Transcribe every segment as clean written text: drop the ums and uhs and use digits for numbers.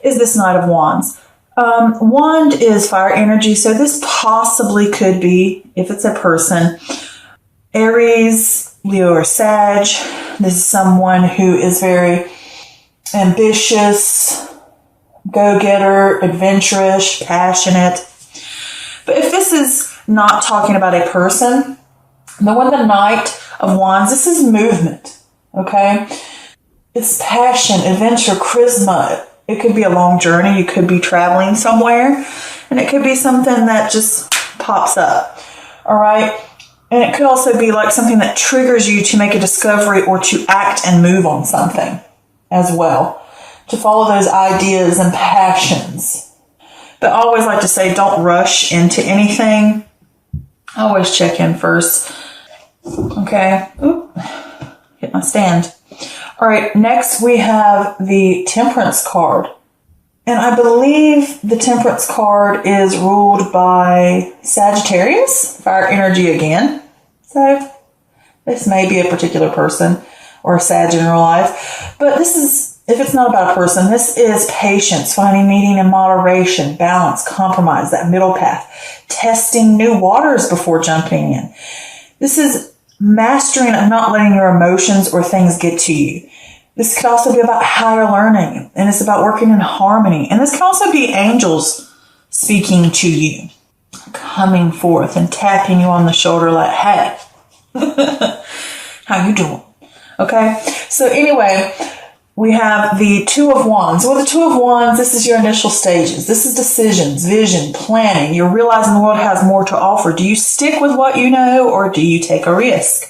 is this Knight of Wands. Wand is fire energy, so this possibly could be, if it's a person, Aries, Leo, or Sag. This is someone who is very ambitious, go-getter, adventurous, passionate. But if this is not talking about a person, the one, the Knight of Wands, this is movement, okay? It's passion, adventure, charisma. It could be a long journey. You could be traveling somewhere, and it could be something that just pops up, all right? And it could also be like something that triggers you to make a discovery or to act and move on something as well, to follow those ideas and passions. But I always like to say, don't rush into anything. Always check in first. Okay. Oop. Hit my stand. All right. Next, we have the Temperance card. And I believe the Temperance card is ruled by Sagittarius, fire energy again. So this may be a particular person or a Sag in real life. But this is, if it's not about a person, this is patience, finding meaning in moderation, balance, compromise, that middle path, testing new waters before jumping in. This is mastering of not letting your emotions or things get to you. This could also be about higher learning, and it's about working in harmony. And this can also be angels speaking to you, coming forth and tapping you on the shoulder like, hey, how you doing? Okay, so anyway, we have the Two of Wands. Well, the Two of Wands, this is your initial stages. This is decisions, vision, planning. You're realizing the world has more to offer. Do you stick with what you know, or do you take a risk?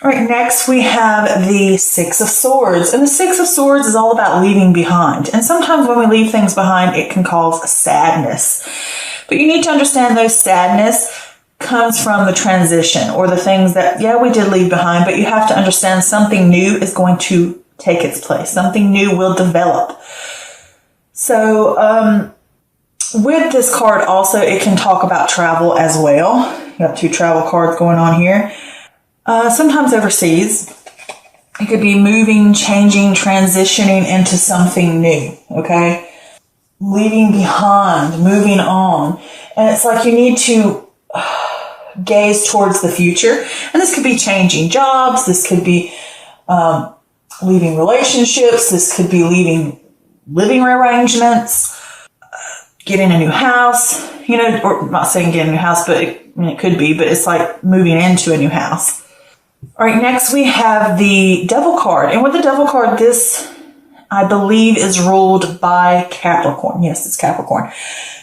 All right, next we have the Six of Swords. And the Six of Swords is all about leaving behind. And sometimes when we leave things behind, it can cause sadness. But you need to understand those sadness comes from the transition, or the things that, yeah, we did leave behind, but you have to understand something new is going to take its place. Something new will develop. So with this card also, it can talk about travel as well. You have two travel cards going on here. Sometimes overseas. It could be moving, changing, transitioning into something new, okay? Leaving behind, moving on. And it's like you need to gaze towards the future. And this could be changing jobs. This could be leaving relationships. This could be leaving living arrangements, getting a new house, you know, or I'm not saying get a new house, but it could be, but it's like moving into a new house. All right, next we have the Devil card. And with the Devil card, this, I believe, is ruled by Capricorn. Yes, it's Capricorn.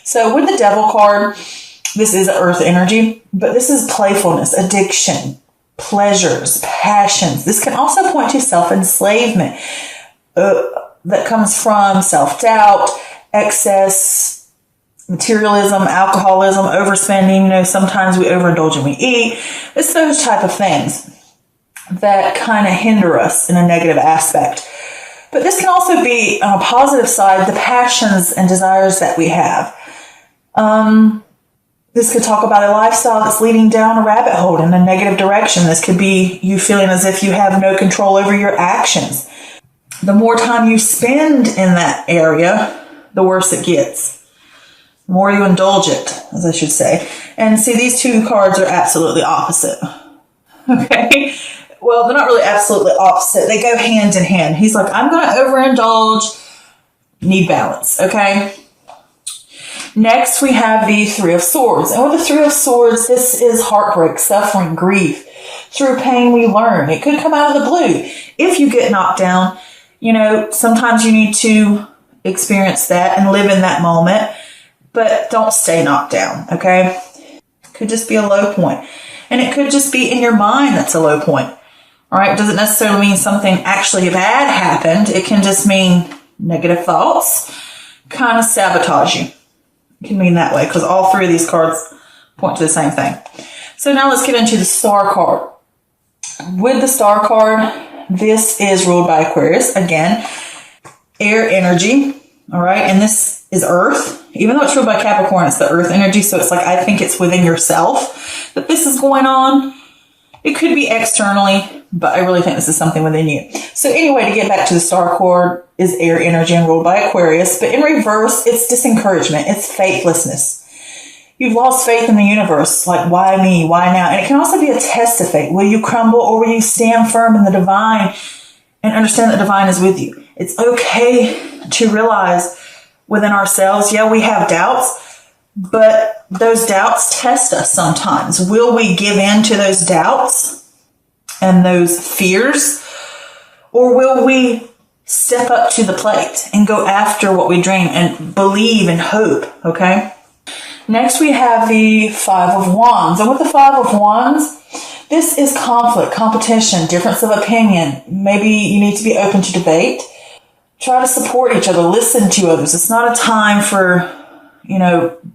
So with the Devil card, this is earth energy, but this is playfulness, addiction, pleasures, passions. This can also point to self-enslavement that comes from self-doubt, excess, materialism, alcoholism, overspending. You know, sometimes we overindulge and we eat. It's those type of things that kind of hinder us in a negative aspect. But this can also be, on a positive side, the passions and desires that we have. This could talk about a lifestyle that's leading down a rabbit hole in a negative direction. This could be you feeling as if you have no control over your actions. The more time you spend in that area, the worse it gets. The more you indulge it, as I should say. And see, these two cards are absolutely opposite. Okay? Well, they're not really absolutely opposite. They go hand in hand. He's like, I'm going to overindulge, need balance. Okay? Next, we have the Three of Swords. And with the Three of Swords, this is heartbreak, suffering, grief. Through pain, we learn. It could come out of the blue. If you get knocked down, you know, sometimes you need to experience that and live in that moment. But don't stay knocked down, okay? It could just be a low point. And it could just be in your mind that's a low point. All right? It doesn't necessarily mean something actually bad happened. It can just mean negative thoughts kind of sabotage you. It can mean that way, because all three of these cards point to the same thing. So now let's get into the Star card. With the Star card, this is ruled by Aquarius. Again, air energy. All right. And this is Earth. Even though it's ruled by Capricorn, it's the Earth energy. So it's like, I think it's within yourself that this is going on. It could be externally, but I really think this is something within you. So anyway, to get back to the star cord is air energy and ruled by Aquarius. But in reverse, it's disencouragement. It's faithlessness. You've lost faith in the universe. Like, why me? Why now? And it can also be a test of fate. Will you crumble or will you stand firm in the divine and understand that divine is with you? It's okay to realize within ourselves, yeah, we have doubts, but those doubts test us sometimes. Will we give in to those doubts and those fears? Or will we step up to the plate and go after what we dream and believe and hope, okay? Next, we have the Five of Wands. And with the Five of Wands, this is conflict, competition, difference of opinion. Maybe you need to be open to debate. Try to support each other. Listen to others. It's not a time for,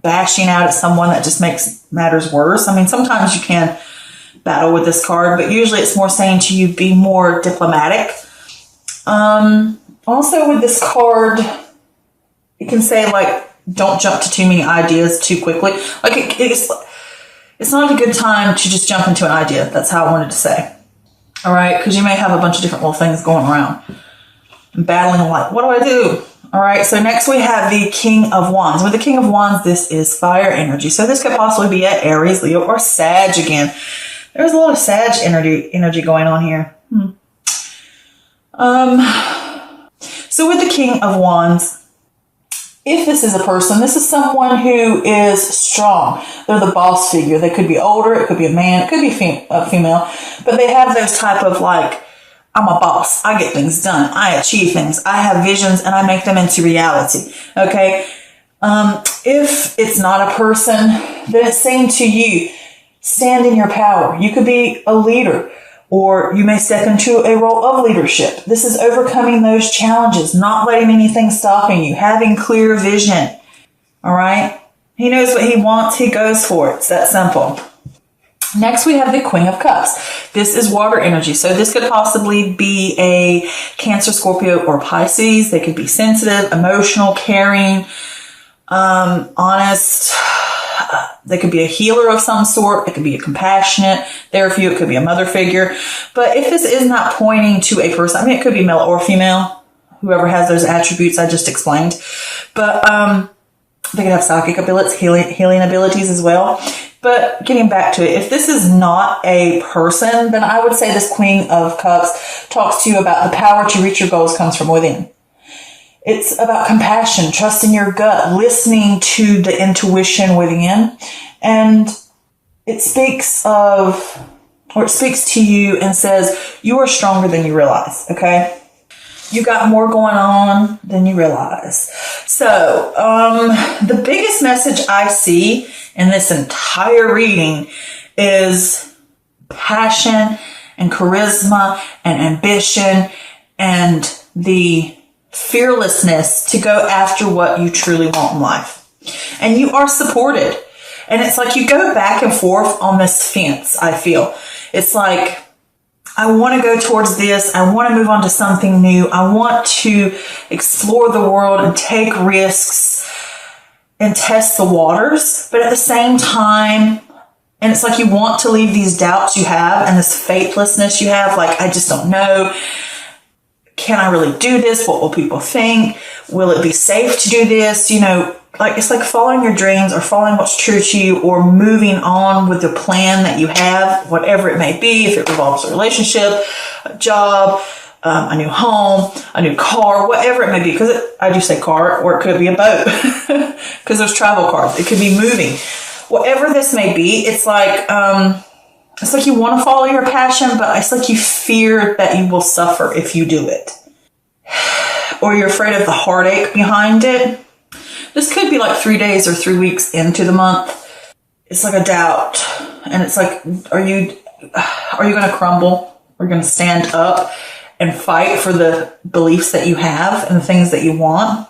bashing out at someone that just makes matters worse. I mean, sometimes you can battle with this card, but usually it's more saying to you, be more diplomatic. Also with this card, it can say, like, don't jump to too many ideas too quickly. Like, it's not a good time to just jump into an idea. That's how I wanted to say. All right? Because you may have a bunch of different little things going around. And battling, like, what do I do? All right, so next we have the King of Wands. With the King of Wands, this is fire energy. So this could possibly be at Aries, Leo, or Sag again. There's a lot of Sag energy going on here. So with the King of Wands, if this is a person, this is someone who is strong. They're the boss figure. They could be older. It could be a man. It could be a female. But they have those type of, like, I'm a boss. I get things done. I achieve things. I have visions and I make them into reality. Okay. If it's not a person, then it's saying to you, stand in your power. You could be a leader, or you may step into a role of leadership. This is overcoming those challenges, not letting anything stopping you, having clear vision. All right. He knows what he wants. He goes for it. It's that simple. Next, we have the Queen of Cups. This is water energy. So this could possibly be a Cancer, Scorpio, or Pisces. They could be sensitive, emotional, caring, honest. They could be a healer of some sort. It could be a compassionate. There are a few. It could be a mother figure. But if this is not pointing to a person, I mean, it could be male or female, whoever has those attributes I just explained. But they could have psychic abilities, healing abilities as well. But getting back to it, if this is not a person, then I would say this Queen of Cups talks to you about the power to reach your goals comes from within. It's about compassion, trusting your gut, listening to the intuition within. And it speaks to you and says, you are stronger than you realize, okay? You got more going on than you realize. So, the biggest message I see in this entire reading is passion and charisma and ambition and the fearlessness to go after what you truly want in life. And you are supported. And it's like you go back and forth on this fence, I feel. It's like, I want to go towards this. I want to move on to something new. I want to explore the world and take risks and test the waters. But at the same time, and it's like you want to leave these doubts you have and this faithlessness you have. Like, I just don't know. Can I really do this? What will people think? Will it be safe to do this? Like, it's like following your dreams or following what's true to you or moving on with the plan that you have, whatever it may be, if it involves a relationship, a job, a new home, a new car, whatever it may be. Because I do say car, or it could be a boat because there's travel cars. It could be moving. Whatever this may be, it's like you want to follow your passion, but it's like you fear that you will suffer if you do it. Or you're afraid of the heartache behind it. This could be like 3 days or 3 weeks into the month. It's like a doubt. And it's like, are you going to crumble? Are you going to stand up and fight for the beliefs that you have and the things that you want?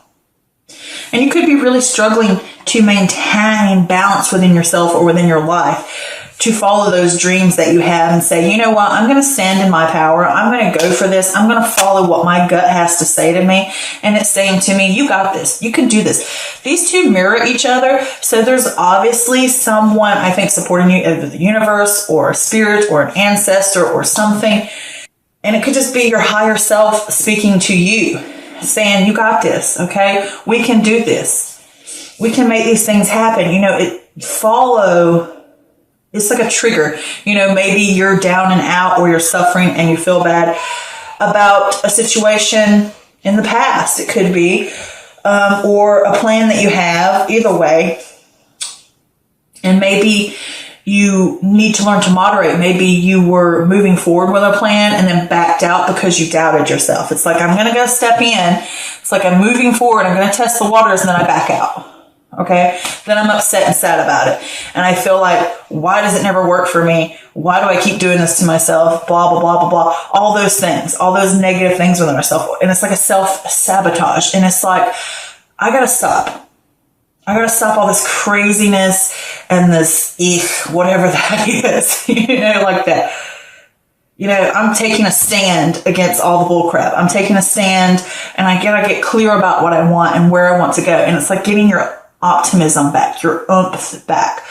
And you could be really struggling to maintain balance within yourself or within your life. to follow those dreams that you have and say, you know what, I'm going to stand in my power. I'm going to go for this. I'm going to follow what my gut has to say to me. And it's saying to me, you got this. You can do this. These two mirror each other. So there's obviously someone, I think, supporting you, either the universe or a spirit or an ancestor or something. And it could just be your higher self speaking to you, saying, you got this. Okay. We can do this. We can make these things happen. You know, it's like a trigger. You know, maybe you're down and out or you're suffering and you feel bad about a situation in the past. It could be, or a plan that you have, either way. And maybe you need to learn to moderate. Maybe you were moving forward with a plan and then backed out because you doubted yourself. It's like, I'm going to go step in. It's like I'm moving forward. I'm going to test the waters and then I back out. Okay. Then I'm upset and sad about it. And I feel like, why does it never work for me? Why do I keep doing this to myself? Blah, blah, blah, blah, blah. All those things, all those negative things within ourselves. And it's like a self-sabotage. And it's like, I got to stop. I got to stop all this craziness and this, whatever that is, you know, like that. You know, I'm taking a stand against all the bull crap. I'm taking a stand and I gotta get clear about what I want and where I want to go. And it's like getting your optimism back, your oomph back,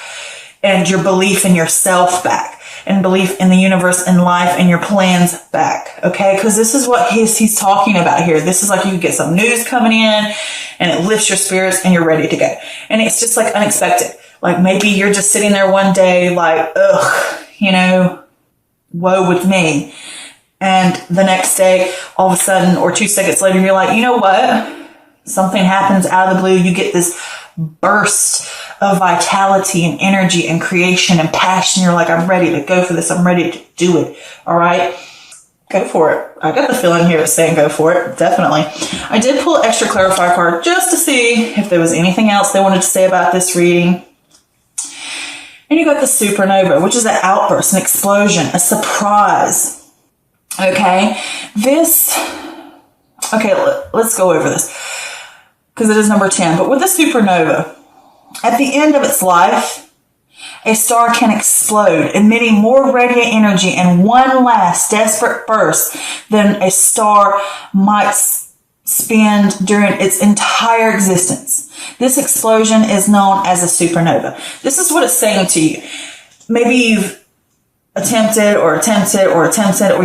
and your belief in yourself back, and belief in the universe and life and your plans back. Okay. Cause this is what he's talking about here. This is like you get some news coming in and it lifts your spirits and you're ready to go. And it's just like unexpected. Like maybe you're just sitting there one day like, ugh, you know, woe with me. And the next day, all of a sudden, or 2 seconds later, you're like, you know what? Something happens out of the blue. You get this burst of vitality and energy and creation and passion. You're like, I'm ready to go for this. I'm ready to do it. All right. Go for it. I got the feeling here it's saying go for it. Definitely. I did pull an extra clarifier card just to see if there was anything else they wanted to say about this reading. And you got the supernova, which is an outburst, an explosion, a surprise. Okay. Let's go over this because it is number 10. But with the supernova, at the end of its life, a star can explode, emitting more radiant energy in one last desperate burst than a star might spend during its entire existence. This explosion is known as a supernova. This is what it's saying to you. Maybe you've attempted, or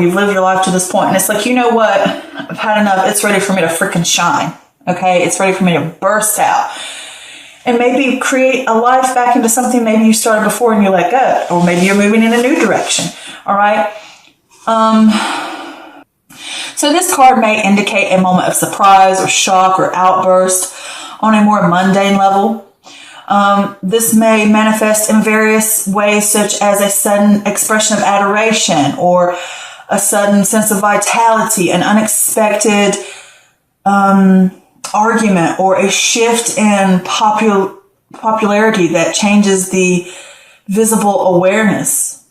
you've lived your life to this point, and it's like, you know what? I've had enough. It's ready for me to freaking shine. Okay? It's ready for me to burst out. And maybe create a life back into something maybe you started before and you let go. Or maybe you're moving in a new direction. All right? So this card may indicate a moment of surprise or shock or outburst on a more mundane level. This may manifest in various ways, such as a sudden expression of adoration or a sudden sense of vitality, an unexpected argument, or a shift in popularity that changes the visible awareness,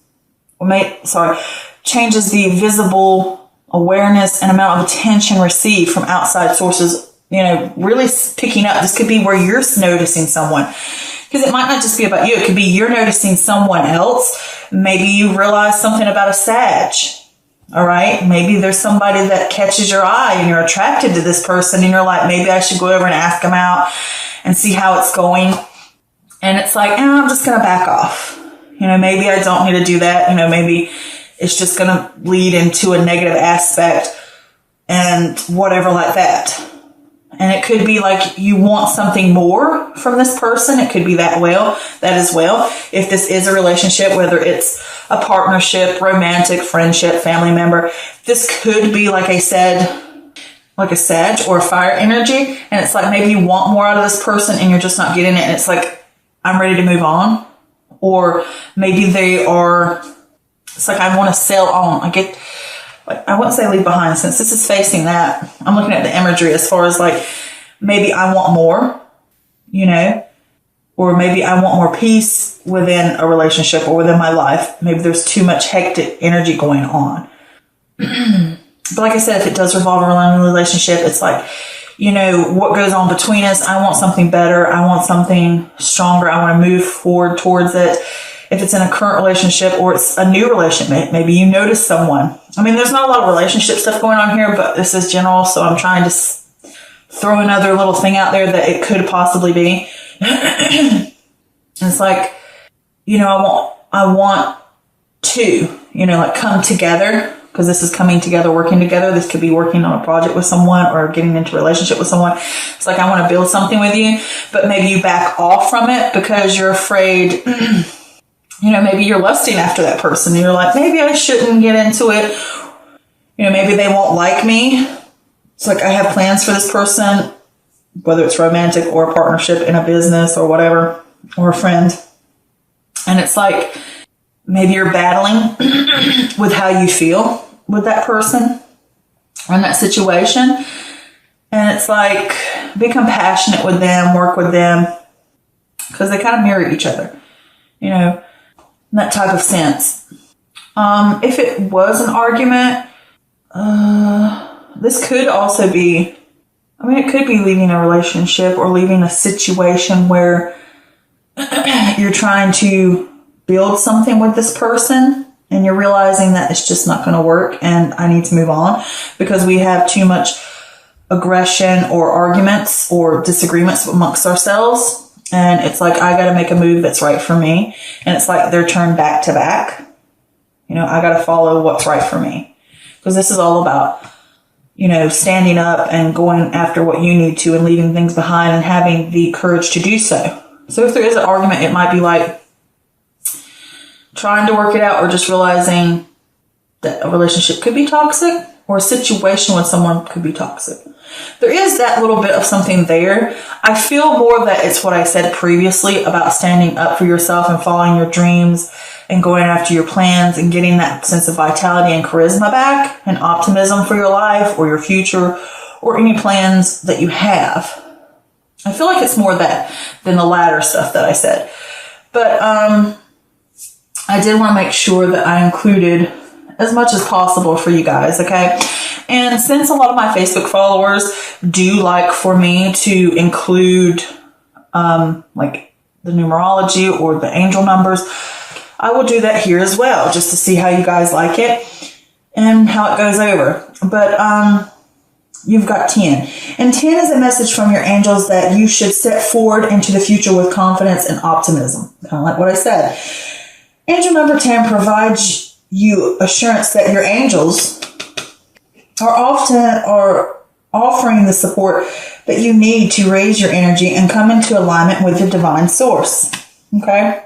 changes the visible awareness and amount of attention received from outside sources, you know, really picking up. This could be where you're noticing someone, because it might not just be about you. It could be you're noticing someone else. Maybe you realize something about a Sag. All right. Maybe there's somebody that catches your eye and you're attracted to this person and you're like, maybe I should go over and ask them out and see how it's going. And it's like, I'm just going to back off. You know, maybe I don't need to do that. You know, maybe it's just going to lead into a negative aspect and whatever like that. And it could be like you want something more from this person. It could be that as well. If this is a relationship, whether it's a partnership, romantic, friendship, family member, this could be, like I said, like a Sag or a fire energy. And it's like maybe you want more out of this person and you're just not getting it. And it's like, I'm ready to move on. Or maybe it's like, I want to sail on. I wouldn't say leave behind, since this is facing that. I'm looking at the imagery as far as like, maybe I want more, you know, or maybe I want more peace within a relationship or within my life. Maybe there's too much hectic energy going on. But like I said, if it does revolve around a relationship, it's like, you know, what goes on between us. I want something better. I want something stronger. I want to move forward towards it. if it's in a current relationship or it's a new relationship, maybe you notice someone. I mean, there's not a lot of relationship stuff going on here, but this is general, so I'm trying to throw another little thing out there that it could possibly be. It's like, you know, I want to, you know, like come together, because this is coming together, working together. This could be working on a project with someone or getting into a relationship with someone. It's like, I want to build something with you, but maybe you back off from it because you're afraid, you know, maybe you're lusting after that person. And you're like, maybe I shouldn't get into it. You know, maybe they won't like me. It's like, I have plans for this person, whether it's romantic or a partnership in a business or whatever, or a friend. And it's like, maybe you're battling with how you feel with that person or in that situation. And it's like, be compassionate with them, work with them, because they kind of mirror each other, you know, in that type of sense. If it was an argument, this could also be, I mean, it could be leaving a relationship or leaving a situation where you're trying to build something with this person and you're realizing that it's just not going to work and I need to move on because we have too much aggression or arguments or disagreements amongst ourselves. And it's like, I got to make a move that's right for me. And it's like they're turned back to back. You know, I got to follow what's right for me, because this is all about, you know, standing up and going after what you need to and leaving things behind and having the courage to do so. So if there is an argument, it might be like trying to work it out or just realizing that a relationship could be toxic or a situation with someone could be toxic. There is that little bit of something there. I feel more that it's what I said previously about standing up for yourself and following your dreams and going after your plans and getting that sense of vitality and charisma back and optimism for your life or your future or any plans that you have. I feel like it's more that than the latter stuff that I said. But I did want to make sure that I included as much as possible for you guys, okay? And since a lot of my Facebook followers do like for me to include like the numerology or the angel numbers, I will do that here as well, just to see how you guys like it and how it goes over. But you've got 10. And 10 is a message from your angels that you should step forward into the future with confidence and optimism. Kind of like what I said. Angel number 10 provides you assurance that your angels are offering the support that you need to raise your energy and come into alignment with the divine source. Okay?